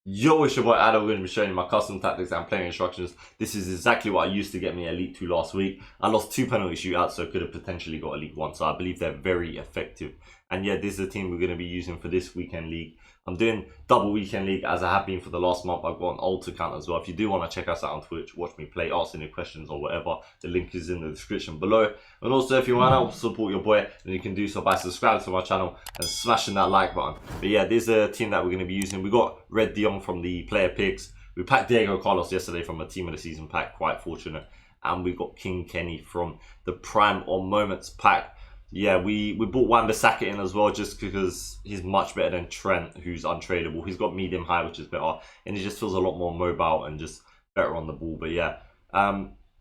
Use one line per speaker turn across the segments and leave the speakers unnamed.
Yo, it's your boy Adam. We're going to be showing you my custom tactics and playing instructions. This is exactly what I used to get me Elite 2 last week. I lost 2 penalty shootouts, so could have potentially got Elite 1. So I believe they're very effective. And yeah, this is the team we're going to be using for this weekend league. I'm doing double weekend league as I have been for the last month. I've got an alt account as well. If you do want to check us out on Twitch, watch me play, ask any questions or whatever, the link is in the description below. And also, if you want to help support your boy, then you can do so by subscribing to my channel and smashing that like button. But yeah, this is a team that we're going to be using. We got Red Dion from the player picks. We packed Diego Carlos yesterday from a team of the season pack, quite fortunate. And we got King Kenny from the Prime or Moments pack. Yeah, we bought Wan-Bissaka in as well just because he's much better than Trent, who's untradeable. He's got medium high, which is better, and he just feels a lot more mobile and just better on the ball. But yeah,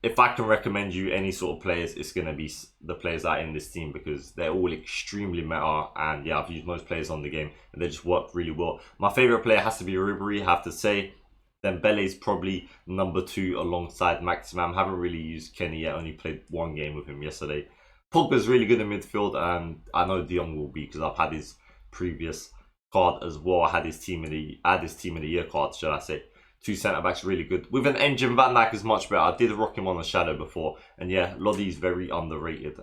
if I can recommend you any sort of players, it's going to be the players that are in this team because they're all extremely meta. And yeah, I've used most players on the game and they just work really well. My favourite player has to be Ribery, I have to say. Then Dembele's probably number 2 alongside Maximum. Haven't really used Kenny yet, only played 1 game with him yesterday. Pogba's really good in midfield, and I know De Jong will be because I've had his previous card as well. I had his team of the year card, should I say. 2 centre backs really good. With an engine, Van Dijk is much better. I did rock him on the shadow before, and yeah, Lodi's very underrated.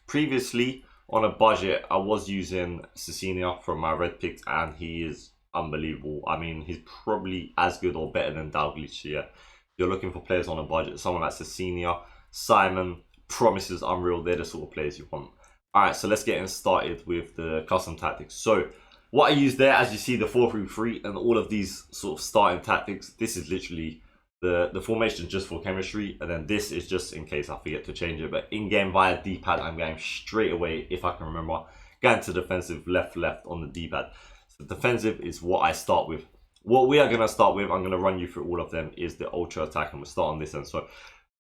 Previously on a budget, I was using Cecilia from my red picks, and he is unbelievable. I mean, he's probably as good or better than Dalglish here. If you're looking for players on a budget, someone like Cecilia, Simon, promises unreal. They're the sort of players you want. Alright, so let's get started with the custom tactics. So what I use there, as you see, the 4-3-3 and all of these sort of starting tactics, this is literally the formation just for chemistry, and then this is just in case I forget to change it. But in game via D-pad, I'm going straight away, if I can remember, going to defensive, left on the D-pad. So defensive is what I start with. What we are going to start with, I'm going to run you through all of them, is the ultra attack, and we'll start on this end. So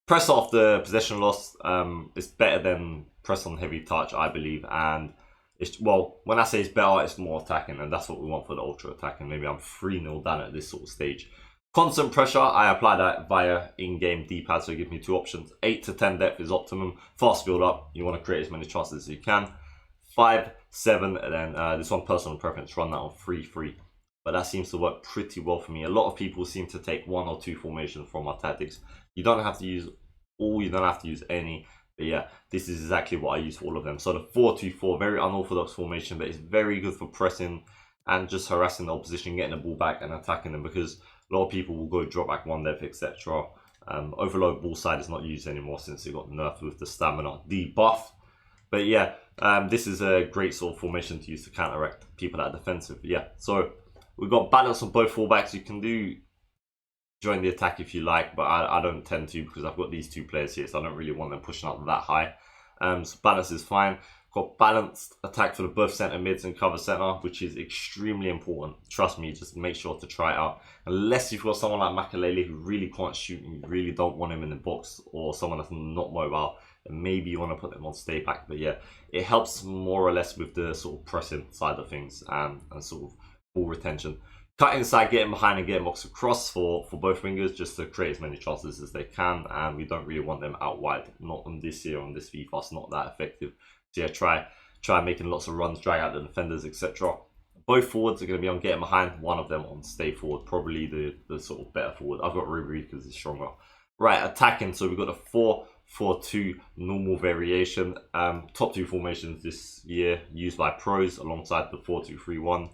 press off the possession loss is better than press on heavy touch, I believe. And it's, well, when I say it's better, it's more attacking, and that's what we want for the ultra attacking. Maybe I'm 3-0 down at this sort of stage. Constant pressure, I apply that via in-game D-pad, so it gives me 2 options. 8 to 10 depth is optimum. Fast build up, you want to create as many chances as you can. 5, 7, and then this one personal preference, run that on 3-3. But that seems to work pretty well for me. A lot of people seem to take 1 or 2 formations from our tactics. You don't have to use all, you don't have to use any. But yeah, this is exactly what I use for all of them. So the 4-2-4, very unorthodox formation, but it's very good for pressing and just harassing the opposition, getting the ball back and attacking them, because a lot of people will go drop back 1 depth, etc. Overload ball side is not used anymore since it got nerfed with the stamina debuff. But yeah, this is a great sort of formation to use to counteract people that are defensive. Yeah, so we've got balance on both fullbacks. You can do join the attack if you like, but I don't tend to because I've got these 2 players here, so I don't really want them pushing up that high. So balance is fine. Got balanced attack for the both centre mids and cover centre, which is extremely important. Trust me, just make sure to try it out. Unless you've got someone like Makalele who really can't shoot and you really don't want him in the box, or someone that's not mobile, then maybe you want to put them on stay back. But yeah, it helps more or less with the sort of pressing side of things and sort of ball retention. Cut inside, get him behind and get him box across for both wingers, just to create as many chances as they can. And we don't really want them out wide. Not on this year, on this FIFA, it's not that effective. So yeah, try making lots of runs, drag out the defenders, etc. Both forwards are going to be on getting behind, one of them on stay forward, probably the sort of better forward. I've got Ribery because he's stronger. Right, attacking, so we've got the 4-4-2 normal variation. Top 2 formations this year used by pros alongside the 4-2-3-1.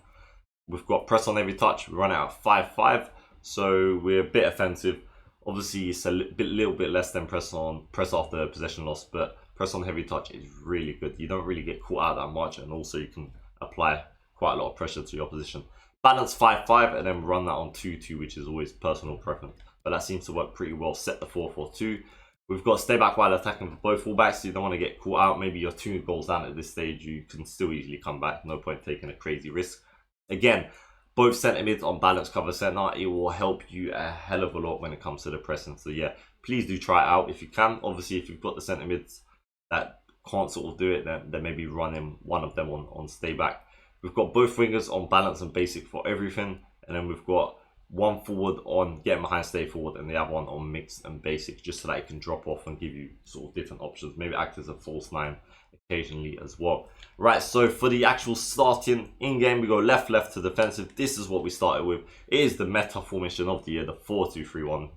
We've got press on every touch. We run it at 5-5, so we're a bit offensive. Obviously, it's a little bit less than press off the possession loss, but press on heavy touch is really good. You don't really get caught out that much, and also you can apply quite a lot of pressure to your opposition. Balance 5-5, and then run that on 2-2, which is always personal preference, but that seems to work pretty well. Set the 4-4-2. We've got stay back while attacking for both fullbacks, so you don't want to get caught out. Maybe you're 2 goals down at this stage, you can still easily come back. No point taking a crazy risk. Again, both centre mids on balance cover centre, it will help you a hell of a lot when it comes to the pressing. So yeah, please do try it out if you can. Obviously, if you've got the centre mids that can't sort of do it, then maybe running one of them on stay back. We've got both wingers on balance and basic for everything, and then we've got one forward on getting behind, stay forward, and the other one on mixed and basic, just so that it can drop off and give you sort of different options. Maybe act as a false nine occasionally as well. Right, so for the actual starting in-game, we go left to defensive. This is what we started with. It is the meta formation of the year, the 4-2-3-1.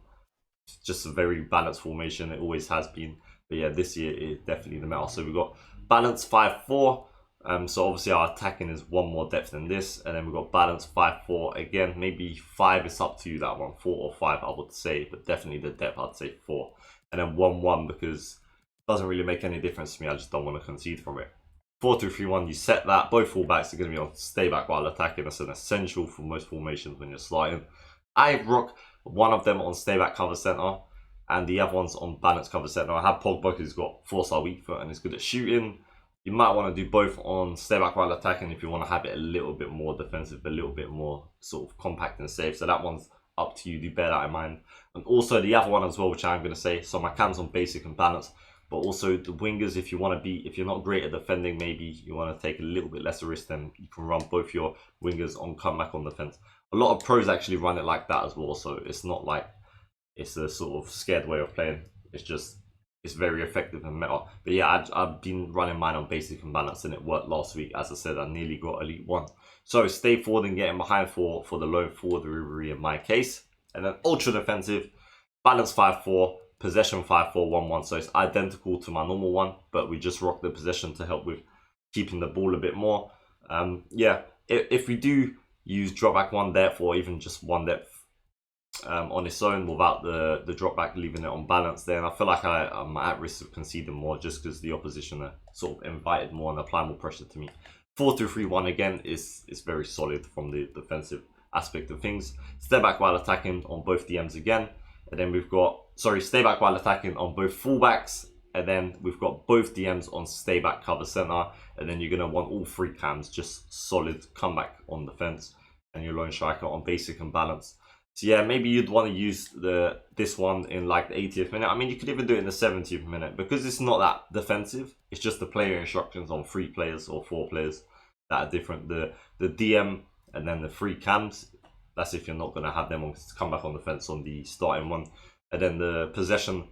Just a very balanced formation. It always has been. But yeah, this year is definitely the meta. So we've got balance 5-4. So obviously our attacking is one more depth than this, and then we've got balance 5-4 again. Maybe 5 is up to you, that one, 4 or 5 I would say, but definitely the depth I'd say 4, and then 1-1 because it doesn't really make any difference to me. I just don't want to concede from it. 4-2-3-1, you set that. Both fullbacks are going to be on stay back while attacking. That's an essential for most formations when you're starting. I rock one of them on stay back cover center, and the other one's on balance cover center. I have Pogba, who's got 4-star weak foot and is good at shooting. You might want to do both on stay back while attacking if you want to have it a little bit more defensive, a little bit more sort of compact and safe. So that one's up to you. Do bear that in mind. And also the other one as well, which I'm going to say. So my cam's on basic and balance, but also the wingers, if you want to be, if you're not great at defending, maybe you want to take a little bit less risk, then you can run both your wingers on comeback on defense. A lot of pros actually run it like that as well. So it's not like it's a sort of scared way of playing. It's just, it's very effective and meta. But yeah, I've been running mine on basic and balance, and it worked last week. As I said, I nearly got Elite 1. So stay forward and getting behind for the low forward delivery in my case. And then ultra defensive, balance 5-4, possession 5-4, 1-1. So it's identical to my normal one, but we just rock the possession to help with keeping the ball a bit more. Yeah, if we do use drop back 1 depth or even just 1 depth on its own without the drop back, leaving it on balance, then I feel like I'm at risk of conceding more just because the opposition are sort of invited more and apply more pressure to me. 4-2-3-1 again is very solid from the defensive aspect of things. Stay back while attacking on both DMs again, and then we've got stay back while attacking on both fullbacks, and then we've got both DMs on stay back cover center, and then you're going to want all 3 cams just solid comeback on defense, and your lone striker on basic and balance. So yeah, maybe you'd want to use this one in like the 80th minute. I mean, you could even do it in the 70th minute because it's not that defensive. It's just the player instructions on 3 players or 4 players that are different. The DM and then the 3 cams, that's if you're not going to have them on come back on defense on the starting one. And then the possession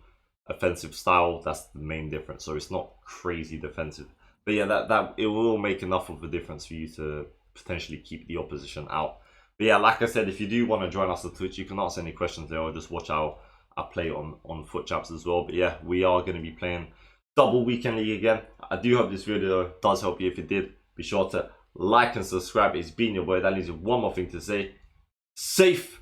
offensive style, that's the main difference. So it's not crazy defensive. But yeah, that it will make enough of a difference for you to potentially keep the opposition out. But yeah, like I said, if you do want to join us on Twitch, you can ask any questions there or just watch how I play on Foot Chaps as well. But yeah, we are going to be playing double weekend league again. I do hope this video does help you. If it did, be sure to like and subscribe. It's been your boy. That leaves you one more thing to say. Safe